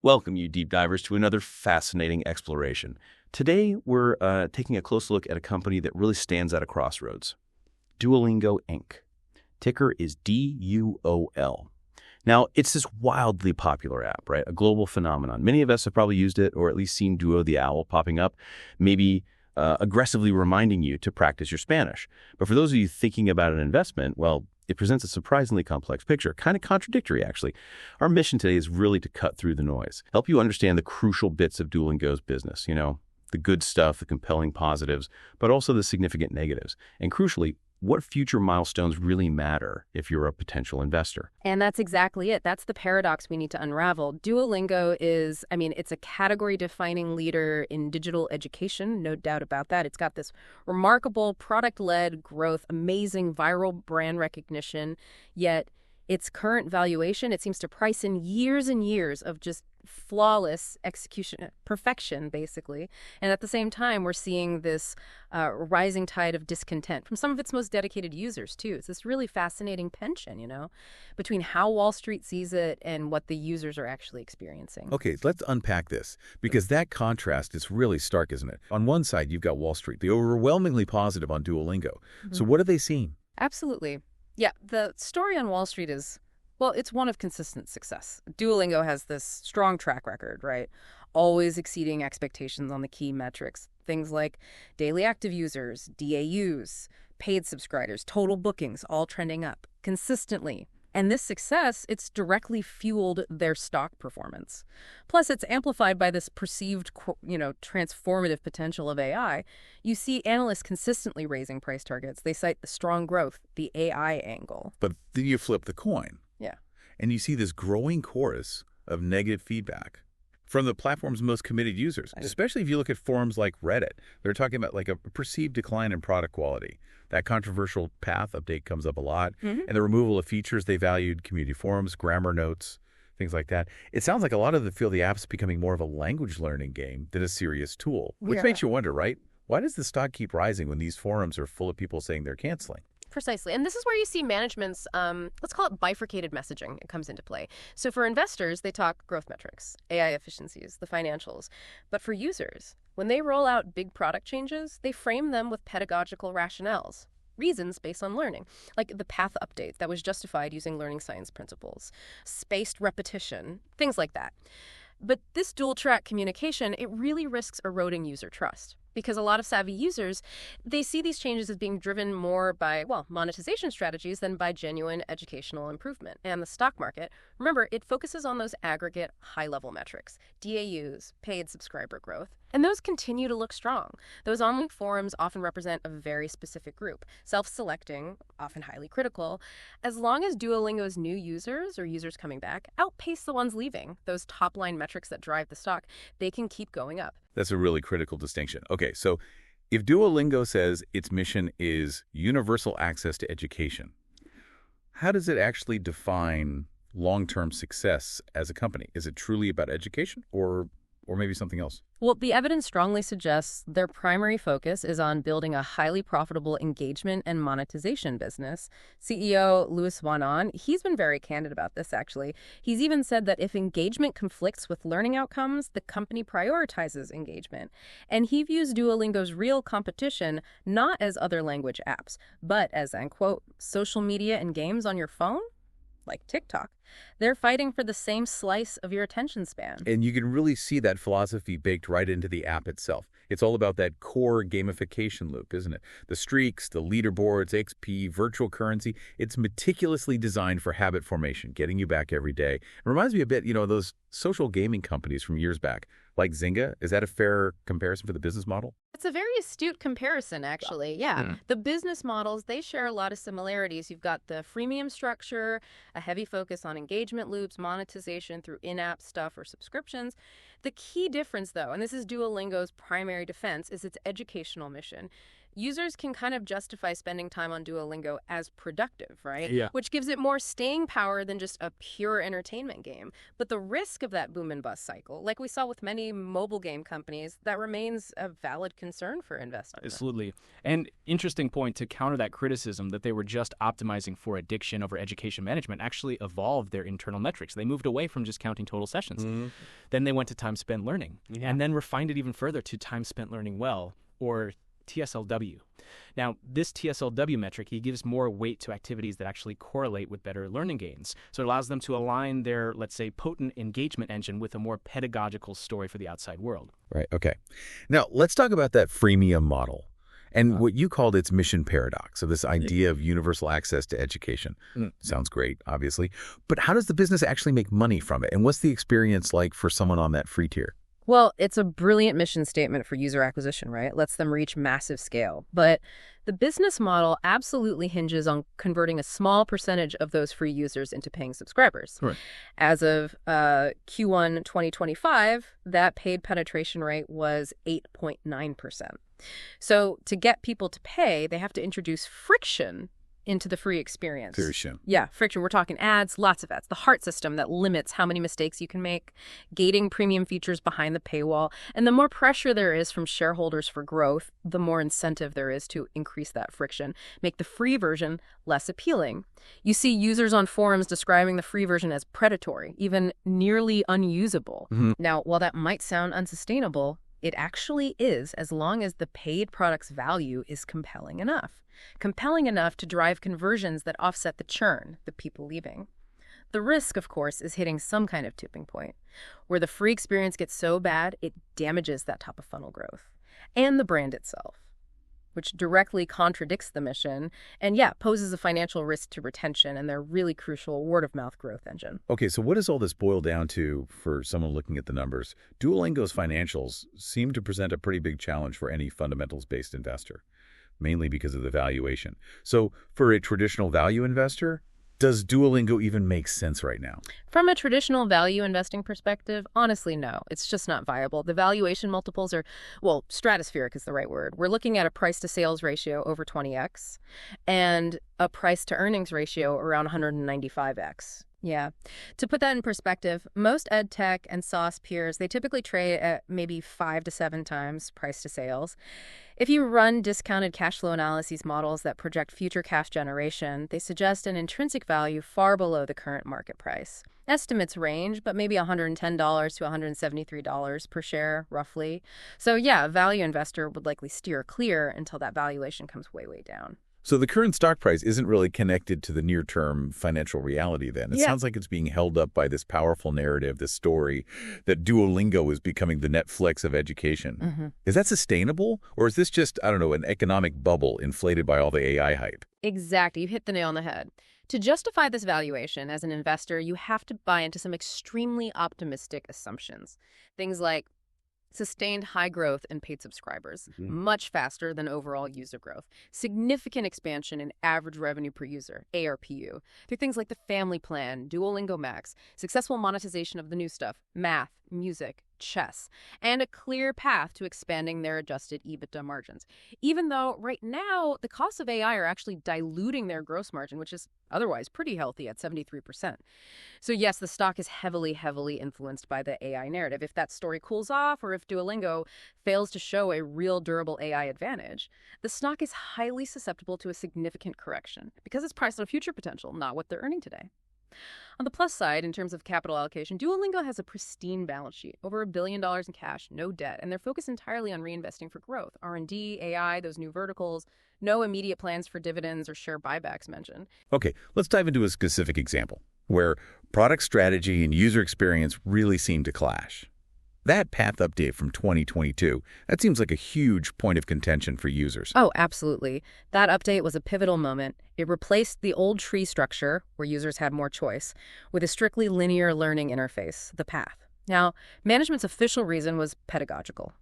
Welcome, you deep divers, to another fascinating exploration. Today, we're taking a close look at a company that really stands at a crossroads. Duolingo, Inc. Ticker is DUOL. Now, it's this wildly popular app, right? A global phenomenon. Many of us have probably used it or at least seen Duo the Owl popping up, maybe aggressively reminding you to practice your Spanish. But for those of you thinking about an investment, well, it presents a surprisingly complex picture, kind of contradictory, actually. Our mission today is really to cut through the noise, help you understand the crucial bits of Duolingo's business, the good stuff, the compelling positives, but also the significant negatives. And crucially, what future milestones really matter if you're a potential investor. And that's exactly it. That's the paradox we need to unravel. Duolingo is, it's a category-defining leader in digital education, no doubt about that. It's got this remarkable product-led growth, amazing viral brand recognition, yet its current valuation, it seems to price in years and years of just flawless execution, perfection, basically. And at the same time, we're seeing this rising tide of discontent from some of its most dedicated users, too. It's this really fascinating tension, between how Wall Street sees it and what the users are actually experiencing. Okay, let's unpack this, because that contrast is really stark, isn't it? On one side, you've got Wall Street. They're overwhelmingly positive on Duolingo. So what are they seeing? Absolutely. Yeah, the story on Wall Street is, well, it's one of consistent success. Duolingo has this strong track record, right? Always exceeding expectations on the key metrics. Things like daily active users, DAUs, paid subscribers, total bookings, all trending up consistently. And this success, it's directly fueled their stock performance. Plus, it's amplified by this perceived, transformative potential of AI. You see analysts consistently raising price targets. They cite the strong growth, the AI angle. But then you flip the coin. Yeah. And you see this growing chorus of negative feedback from the platform's most committed users, especially if you look at forums like Reddit. They're talking about like a perceived decline in product quality. That controversial path update comes up a lot. And the removal of features they valued, community forums, grammar notes, things like that. It sounds like a lot of them feel the app's becoming more of a language learning game than a serious tool, which makes you wonder, right? Why does the stock keep rising when these forums are full of people saying they're canceling? Precisely. And this is where you see management's, let's call it bifurcated messaging. It comes into play. So for investors, they talk growth metrics, AI efficiencies, the financials. But for users, when they roll out big product changes, they frame them with pedagogical rationales, reasons based on learning, like the path update that was justified using learning science principles, spaced repetition, things like that. But this dual-track communication, it really risks eroding user trust. Because a lot of savvy users, they see these changes as being driven more by, monetization strategies than by genuine educational improvement. And the stock market, remember, it focuses on those aggregate high-level metrics, DAUs, paid subscriber growth. And those continue to look strong. Those online forums often represent a very specific group, self-selecting, often highly critical. As long as Duolingo's new users or users coming back outpace the ones leaving, those top-line metrics that drive the stock, they can keep going up. That's a really critical distinction. Okay, so if Duolingo says its mission is universal access to education, how does it actually define long-term success as a company? Is it truly about education or maybe something else? Well, the evidence strongly suggests their primary focus is on building a highly profitable engagement and monetization business. CEO Louis Wanon, he's been very candid about this, actually. He's even said that if engagement conflicts with learning outcomes, the company prioritizes engagement. And he views Duolingo's real competition not as other language apps, but as, unquote, social media and games on your phone, like TikTok. They're fighting for the same slice of your attention span. And you can really see that philosophy baked right into the app itself. It's all about that core gamification loop, isn't it? The streaks, the leaderboards, XP, virtual currency. It's meticulously designed for habit formation, getting you back every day. It reminds me a bit, those social gaming companies from years back, like Zynga. Is that a fair comparison for the business model? It's a very astute comparison, actually. Yeah. The business models, they share a lot of similarities. You've got the freemium structure, a heavy focus on engagement loops, monetization through in-app stuff or subscriptions. The key difference, though, and this is Duolingo's primary defense, is its educational mission. users can kind of justify spending time on Duolingo as productive, right? Yeah. Which gives it more staying power than just a pure entertainment game. But the risk of that boom and bust cycle, like we saw with many mobile game companies, that remains a valid concern for investors. Absolutely. And interesting point, to counter that criticism that they were just optimizing for addiction over education management, actually evolved their internal metrics. They moved away from just counting total sessions. Then they went to time spent learning, and then refined it even further to time spent learning well, or TSLW. Now, this TSLW metric, he gives more weight to activities that actually correlate with better learning gains. So it allows them to align their, let's say, potent engagement engine with a more pedagogical story for the outside world. Right. Okay. Now, let's talk about that freemium model and what you called its mission paradox. So this idea of universal access to education. Sounds great, obviously. But how does the business actually make money from it? And what's the experience like for someone on that free tier? Well, it's a brilliant mission statement for user acquisition, right? It lets them reach massive scale. But the business model absolutely hinges on converting a small percentage of those free users into paying subscribers. Right. As of Q1 2025, that paid penetration rate was 8.9%. So to get people to pay, they have to introduce friction into the free experience. Friction. Yeah, friction. We're talking ads, lots of ads. The heart system that limits how many mistakes you can make, gating premium features behind the paywall. And the more pressure there is from shareholders for growth, the more incentive there is to increase that friction, make the free version less appealing. You see users on forums describing the free version as predatory, even nearly unusable. Now, while that might sound unsustainable, it actually is, as long as the paid product's value is compelling enough. Compelling enough to drive conversions that offset the churn, the people leaving. The risk, of course, is hitting some kind of tipping point, where the free experience gets so bad it damages that top of funnel growth and the brand itself, which directly contradicts the mission and, poses a financial risk to retention and their really crucial word-of-mouth growth engine. Okay, so what does all this boil down to for someone looking at the numbers? Duolingo's financials seem to present a pretty big challenge for any fundamentals-based investor, mainly because of the valuation. So for a traditional value investor, does Duolingo even make sense right now? From a traditional value investing perspective, honestly, no. It's just not viable. The valuation multiples are, stratospheric is the right word. We're looking at a price-to-sales ratio over 20x and a price-to-earnings ratio around 195x. Yeah. To put that in perspective, most EdTech and SaaS peers, they typically trade at maybe 5 to 7 times price to sales. If you run discounted cash flow analyses models that project future cash generation, they suggest an intrinsic value far below the current market price. Estimates range, but maybe $110 to $173 per share, roughly. So a value investor would likely steer clear until that valuation comes way, way down. So the current stock price isn't really connected to the near-term financial reality then. It sounds like it's being held up by this powerful narrative, this story that Duolingo is becoming the Netflix of education. Is that sustainable? Or is this just, an economic bubble inflated by all the AI hype? Exactly. You hit the nail on the head. To justify this valuation as an investor, you have to buy into some extremely optimistic assumptions. Things like sustained high growth in paid subscribers, much faster than overall user growth. Significant expansion in average revenue per user, ARPU, through things like the family plan, Duolingo Max, successful monetization of the new stuff, math, music, chess, and a clear path to expanding their adjusted EBITDA margins. Even though right now the costs of AI are actually diluting their gross margin, which is otherwise pretty healthy at 73%. So yes, the stock is heavily, heavily influenced by the AI narrative. If that story cools off or if Duolingo fails to show a real durable AI advantage, the stock is highly susceptible to a significant correction because it's priced on future potential, not what they're earning today. On the plus side, in terms of capital allocation, Duolingo has a pristine balance sheet, over $1 billion in cash, no debt, and they're focused entirely on reinvesting for growth, R&D, AI, those new verticals, no immediate plans for dividends or share buybacks mentioned. Okay, let's dive into a specific example where product strategy and user experience really seem to clash. That path update from 2022, that seems like a huge point of contention for users. Oh, absolutely. That update was a pivotal moment. It replaced the old tree structure, where users had more choice, with a strictly linear learning interface, the path. Now, management's official reason was pedagogical.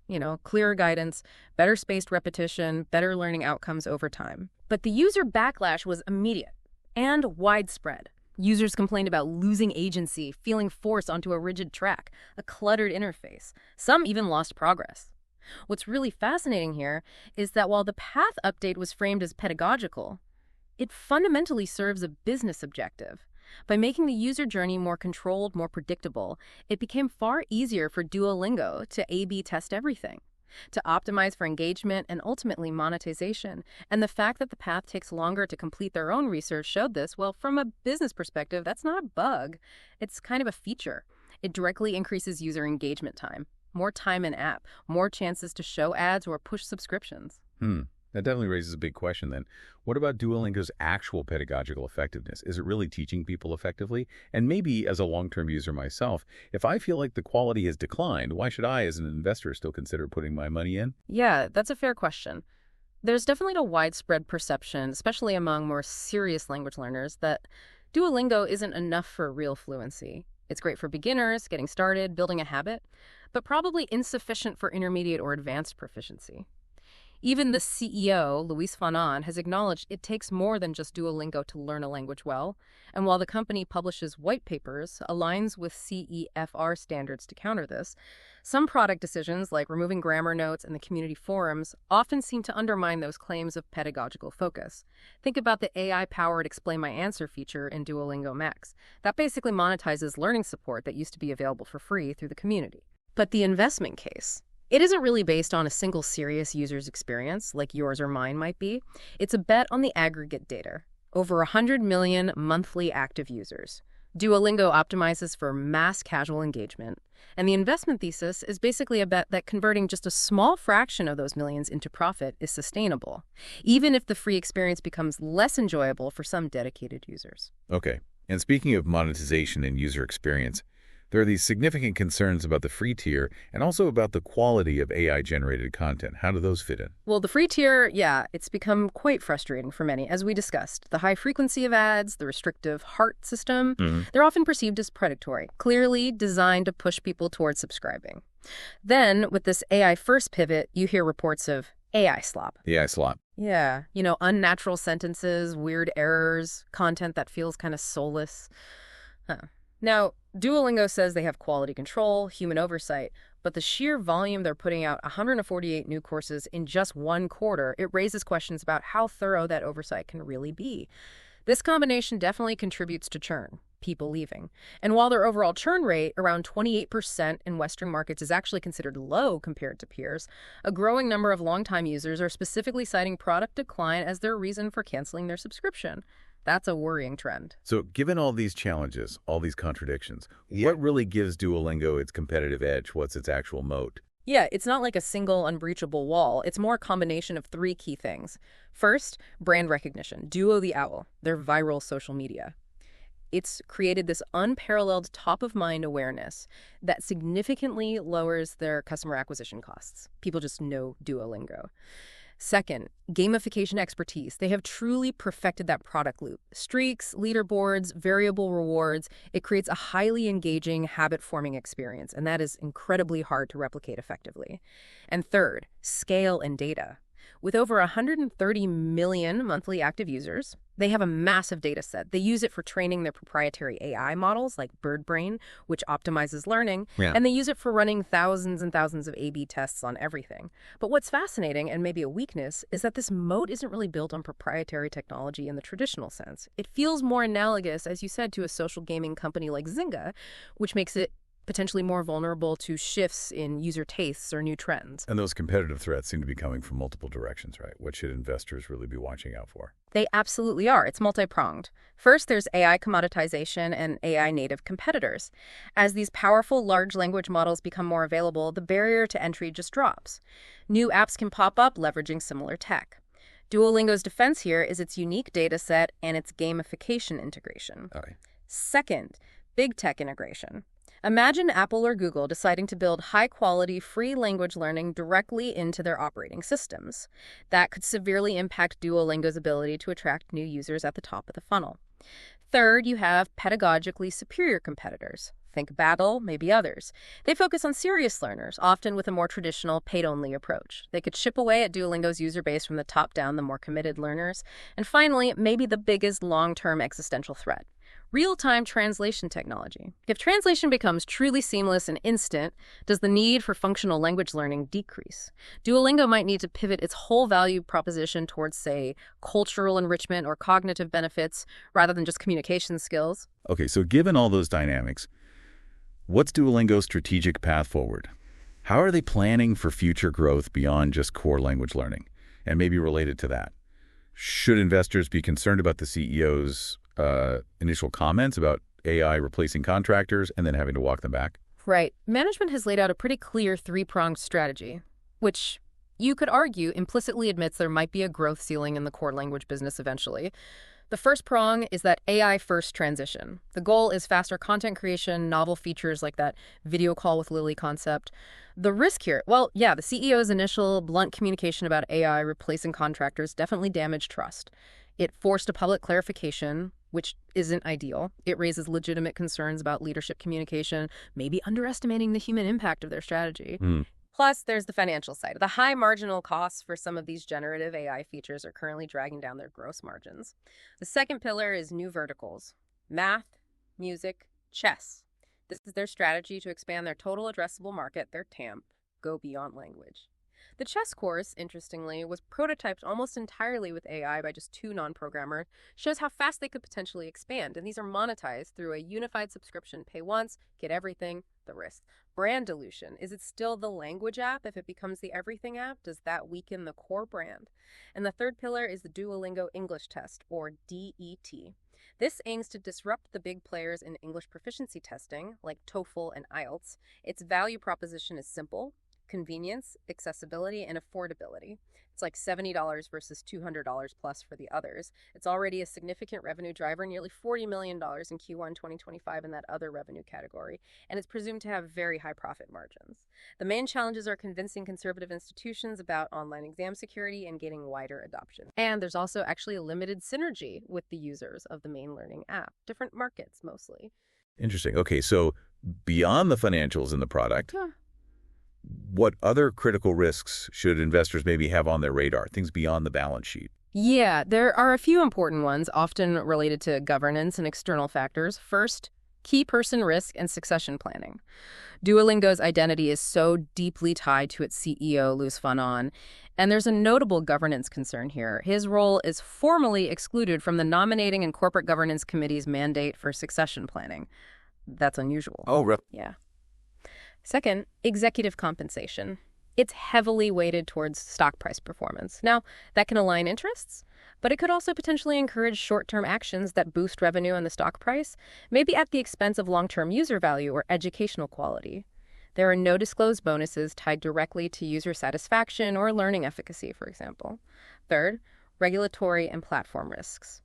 Clearer guidance, better spaced repetition, better learning outcomes over time. But the user backlash was immediate and widespread. Users complained about losing agency, feeling forced onto a rigid track, a cluttered interface. Some even lost progress. What's really fascinating here is that while the path update was framed as pedagogical, it fundamentally serves a business objective. By making the user journey more controlled, more predictable, it became far easier for Duolingo to A/B test everything, to optimize for engagement and ultimately monetization. And the fact that the path takes longer to complete their own research showed this. Well, from a business perspective, that's not a bug. It's kind of a feature. It directly increases user engagement time, more time in app, more chances to show ads or push subscriptions. That definitely raises a big question then. What about Duolingo's actual pedagogical effectiveness? Is it really teaching people effectively? And maybe as a long-term user myself, if I feel like the quality has declined, why should I as an investor still consider putting my money in? Yeah, that's a fair question. There's definitely a widespread perception, especially among more serious language learners, that Duolingo isn't enough for real fluency. It's great for beginners, getting started, building a habit, but probably insufficient for intermediate or advanced proficiency. Even the CEO, Luis Fanon, has acknowledged it takes more than just Duolingo to learn a language well, and while the company publishes white papers, aligns with CEFR standards to counter this, some product decisions, like removing grammar notes and the community forums, often seem to undermine those claims of pedagogical focus. Think about the AI-powered Explain My Answer feature in Duolingo Max. That basically monetizes learning support that used to be available for free through the community. But the investment case, it isn't really based on a single serious user's experience, like yours or mine might be. It's a bet on the aggregate data. Over 100 million monthly active users. Duolingo optimizes for mass casual engagement. And the investment thesis is basically a bet that converting just a small fraction of those millions into profit is sustainable, even if the free experience becomes less enjoyable for some dedicated users. Okay. And speaking of monetization and user experience, there are these significant concerns about the free tier and also about the quality of AI-generated content. How do those fit in? Well, the free tier, yeah, it's become quite frustrating for many. As we discussed, the high frequency of ads, the restrictive heart system, they're often perceived as predatory, clearly designed to push people towards subscribing. Then, with this AI-first pivot, you hear reports of AI slop. The AI slop. Yeah, unnatural sentences, weird errors, content that feels kind of soulless. Now, Duolingo says they have quality control, human oversight, but the sheer volume they're putting out, 148 new courses in just one quarter, it raises questions about how thorough that oversight can really be. This combination definitely contributes to churn, people leaving. And while their overall churn rate, around 28% in Western markets, is actually considered low compared to peers, a growing number of longtime users are specifically citing product decline as their reason for canceling their subscription. That's a worrying trend. So given all these challenges, all these contradictions, what really gives Duolingo its competitive edge? What's its actual moat? Yeah, it's not like a single unbreachable wall. It's more a combination of three key things. First, brand recognition. Duo the Owl, their viral social media. It's created this unparalleled top-of-mind awareness that significantly lowers their customer acquisition costs. People just know Duolingo. Second, gamification expertise. They have truly perfected that product loop. Streaks, leaderboards, variable rewards. It creates a highly engaging, habit-forming experience, and that is incredibly hard to replicate effectively. And third, scale and data. With over 130 million monthly active users, they have a massive data set. They use it for training their proprietary AI models like BirdBrain, which optimizes learning, and they use it for running thousands and thousands of A/B tests on everything. But what's fascinating, and maybe a weakness, is that this moat isn't really built on proprietary technology in the traditional sense. It feels more analogous, as you said, to a social gaming company like Zynga, which makes it potentially more vulnerable to shifts in user tastes or new trends. And those competitive threats seem to be coming from multiple directions, right? What should investors really be watching out for? They absolutely are. It's multi-pronged. First, there's AI commoditization and AI native competitors. As these powerful large language models become more available, the barrier to entry just drops. New apps can pop up leveraging similar tech. Duolingo's defense here is its unique data set and its gamification integration. Second, big tech integration. Imagine Apple or Google deciding to build high-quality free language learning directly into their operating systems. That could severely impact Duolingo's ability to attract new users at the top of the funnel. Third, you have pedagogically superior competitors. Think Babbel, maybe others. They focus on serious learners, often with a more traditional paid-only approach. They could chip away at Duolingo's user base from the top down, the more committed learners. And finally, maybe the biggest long-term existential threat. Real-time translation technology. If translation becomes truly seamless and instant, does the need for functional language learning decrease? Duolingo might need to pivot its whole value proposition towards, say, cultural enrichment or cognitive benefits rather than just communication skills. Okay, so given all those dynamics, what's Duolingo's strategic path forward? How are they planning for future growth beyond just core language learning? And maybe related to that, should investors be concerned about the CEO's initial comments about AI replacing contractors and then having to walk them back? Right. Management has laid out a pretty clear three-pronged strategy, which you could argue implicitly admits there might be a growth ceiling in the core language business eventually. The first prong is that AI-first transition. The goal is faster content creation, novel features like that video call with Lily concept. The risk here, well, yeah, the CEO's initial blunt communication about AI replacing contractors definitely damaged trust. It forced a public clarification, which isn't ideal. It raises legitimate concerns about leadership communication, maybe underestimating the human impact of their strategy. Plus, there's the financial side. The high marginal costs for some of these generative AI features are currently dragging down their gross margins. The second pillar is new verticals: math, music, chess. This is their strategy to expand their total addressable market, their TAM, go beyond language. The chess course, interestingly, was prototyped almost entirely with AI by just 2 non-programmers, shows how fast they could potentially expand, and these are monetized through a unified subscription. Pay once, get everything, the risk. Brand dilution. Is it still the language app? If it becomes the everything app, does that weaken the core brand? And the third pillar is the Duolingo English Test, or DET. This aims to disrupt the big players in English proficiency testing, like TOEFL and IELTS. Its value proposition is simple: convenience, accessibility, and affordability. It's like $70 versus $200 plus for the others. It's already a significant revenue driver, nearly $40 million in Q1 2025 in that other revenue category, and it's presumed to have very high profit margins. The main challenges are convincing conservative institutions about online exam security and getting wider adoption. And there's also actually a limited synergy with the users of the main learning app. Different markets, mostly. Interesting. Okay, so beyond the financials in the product, what other critical risks should investors maybe have on their radar, things beyond the balance sheet? Yeah, there are a few important ones, often related to governance and external factors. First, key person risk and succession planning. Duolingo's identity is so deeply tied to its CEO, Luis Fanon, and there's a notable governance concern here. His role is formally excluded from the Nominating and Corporate Governance Committee's mandate for succession planning. That's unusual. Oh, really? Yeah. Second, executive compensation. It's heavily weighted towards stock price performance. Now, that can align interests, but it could also potentially encourage short-term actions that boost revenue and the stock price, maybe at the expense of long-term user value or educational quality. There are no disclosed bonuses tied directly to user satisfaction or learning efficacy, for example. Third, regulatory and platform risks.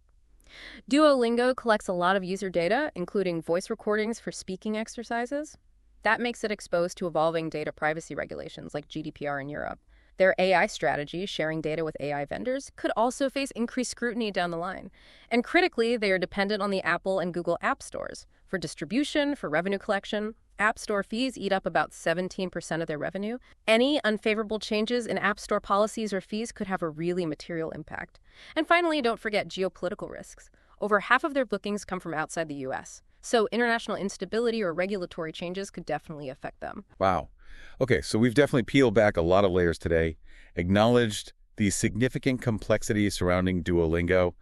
Duolingo collects a lot of user data, including voice recordings for speaking exercises. That makes it exposed to evolving data privacy regulations like GDPR in Europe. Their AI strategy, sharing data with AI vendors, could also face increased scrutiny down the line. And critically, they are dependent on the Apple and Google app stores. For distribution, for revenue collection, app store fees eat up about 17% of their revenue. Any unfavorable changes in app store policies or fees could have a really material impact. And finally, don't forget geopolitical risks. Over half of their bookings come from outside the U.S., so international instability or regulatory changes could definitely affect them. Wow. Okay, so we've definitely peeled back a lot of layers today, acknowledged the significant complexity surrounding Duolingo.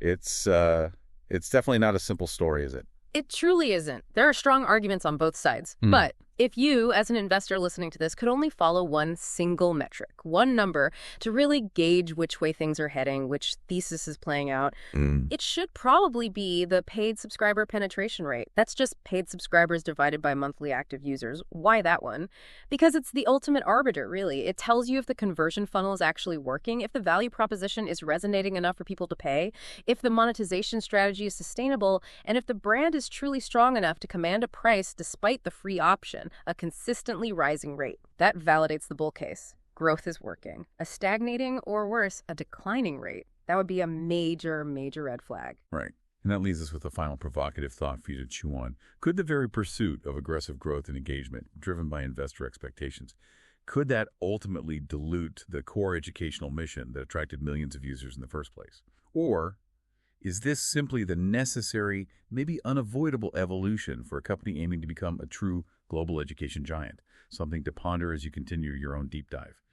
It's definitely not a simple story, is it? It truly isn't. There are strong arguments on both sides. But if you, as an investor listening to this, could only follow one single metric, one number, to really gauge which way things are heading, which thesis is playing out, it should probably be the paid subscriber penetration rate. That's just paid subscribers divided by monthly active users. Why that one? Because it's the ultimate arbiter, really. It tells you if the conversion funnel is actually working, if the value proposition is resonating enough for people to pay, if the monetization strategy is sustainable, and if the brand is truly strong enough to command a price despite the free option. A consistently rising rate. That validates the bull case. Growth is working. A stagnating, or worse, a declining rate. That would be a major, major red flag. Right. And that leaves us with a final provocative thought for you to chew on. Could the very pursuit of aggressive growth and engagement, driven by investor expectations, could that ultimately dilute the core educational mission that attracted millions of users in the first place? Or Is this simply the necessary, maybe unavoidable evolution for a company aiming to become a true global education giant? Something to ponder as you continue your own deep dive.